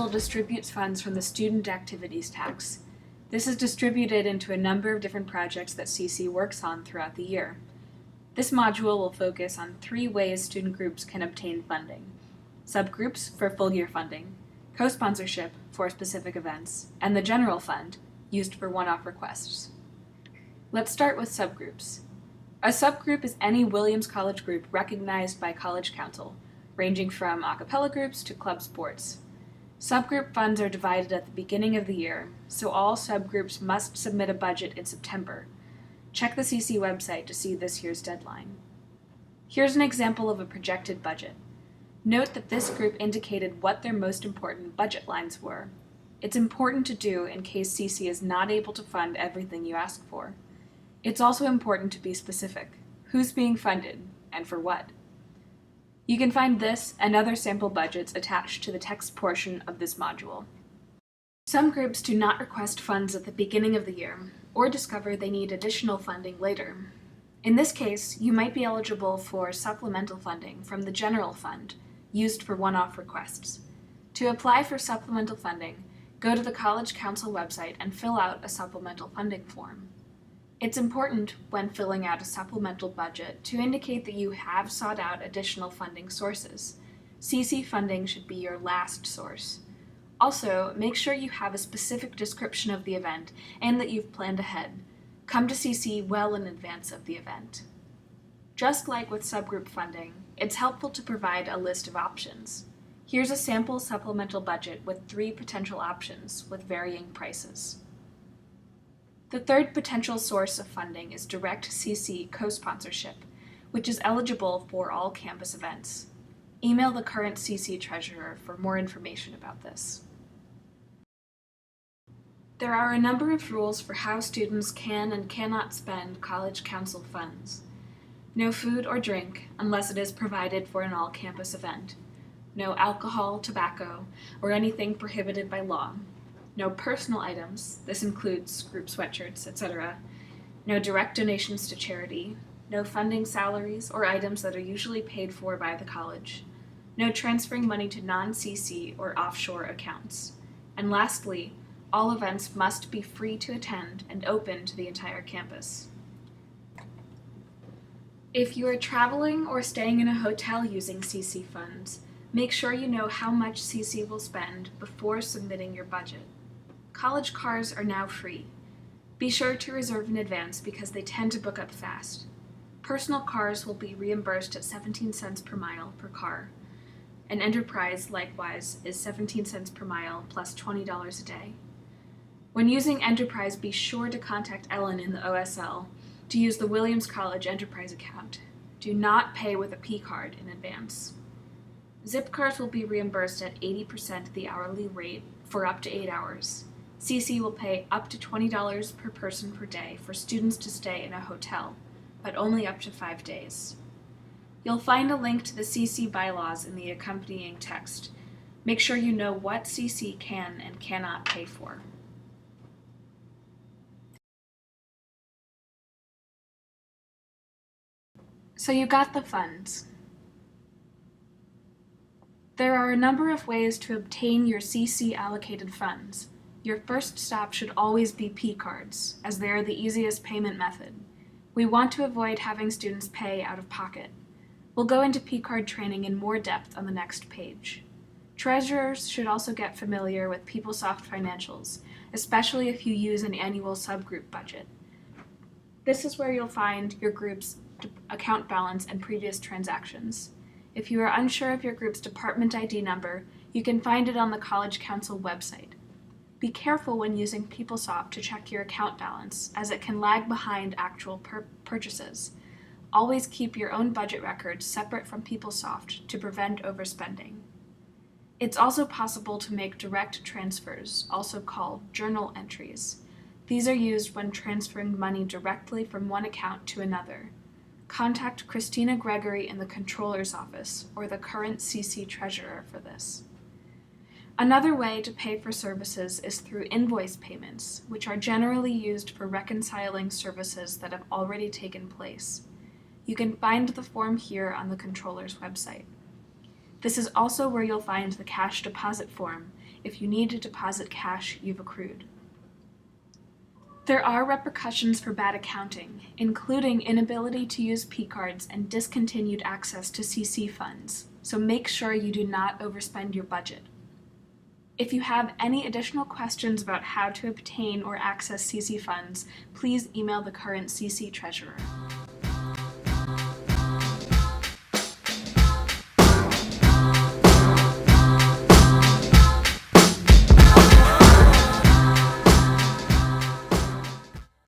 Council distributes funds from the Student Activities Tax. This is distributed into a number of different projects that CC works on throughout the year. This module will focus on 3 ways student groups can obtain funding: subgroups for full year funding, co-sponsorship for specific events, and the general fund, used for one-off requests. Let's start with subgroups. A subgroup is any Williams College group recognized by College Council, ranging from a cappella groups to club sports. Subgroup funds are divided at the beginning of the year, so all subgroups must submit a budget in September. Check the CC website to see this year's deadline. Here's an example of a projected budget. Note that this group indicated what their most important budget lines were. It's important to do in case CC is not able to fund everything you ask for. It's also important to be specific. Who's being funded, and for what? You can find this and other sample budgets attached to the text portion of this module. Some groups do not request funds at the beginning of the year, or discover they need additional funding later. In this case, you might be eligible for supplemental funding from the general fund, used for one-off requests. To apply for supplemental funding, go to the College Council website and fill out a supplemental funding form. It's important, when filling out a supplemental budget, to indicate that you have sought out additional funding sources. CC funding should be your last source. Also, make sure you have a specific description of the event and that you've planned ahead. Come to CC well in advance of the event. Just like with subgroup funding, it's helpful to provide a list of options. Here's a sample supplemental budget with 3 potential options with varying prices. The third potential source of funding is direct CC co-sponsorship, which is eligible for all campus events. Email the current CC treasurer for more information about this. There are a number of rules for how students can and cannot spend College Council funds. No food or drink unless it is provided for an all-campus event. No alcohol, tobacco, or anything prohibited by law. No personal items, this includes group sweatshirts, etc. No direct donations to charity. No funding salaries or items that are usually paid for by the college. No transferring money to non-CC or offshore accounts. And lastly, all events must be free to attend and open to the entire campus. If you are traveling or staying in a hotel using CC funds, make sure you know how much CC will spend before submitting your budget. College cars are now free. Be sure to reserve in advance because they tend to book up fast. Personal cars will be reimbursed at 17 cents per mile per car. And Enterprise, likewise, is 17 cents per mile plus $20 a day. When using Enterprise, be sure to contact Ellen in the OSL to use the Williams College Enterprise account. Do not pay with a P-card in advance. Zip cards will be reimbursed at 80% the hourly rate for up to 8 hours. CC will pay up to $20 per person per day for students to stay in a hotel, but only up to 5 days. You'll find a link to the CC bylaws in the accompanying text. Make sure you know what CC can and cannot pay for. So you got the funds. There are a number of ways to obtain your CC allocated funds. Your first stop should always be P-cards, as they are the easiest payment method. We want to avoid having students pay out of pocket. We'll go into P-card training in more depth on the next page. Treasurers should also get familiar with PeopleSoft financials, especially if you use an annual subgroup budget. This is where you'll find your group's account balance and previous transactions. If you are unsure of your group's department ID number, you can find it on the College Council website. Be careful when using PeopleSoft to check your account balance, as it can lag behind actual purchases. Always keep your own budget records separate from PeopleSoft to prevent overspending. It's also possible to make direct transfers, also called journal entries. These are used when transferring money directly from one account to another. Contact Christina Gregory in the Controller's Office or the current CC Treasurer for this. Another way to pay for services is through invoice payments, which are generally used for reconciling services that have already taken place. You can find the form here on the Controller's website. This is also where you'll find the cash deposit form, if you need to deposit cash you've accrued. There are repercussions for bad accounting, including inability to use P-cards and discontinued access to CC funds, so make sure you do not overspend your budget. If you have any additional questions about how to obtain or access CC funds, please email the current CC treasurer.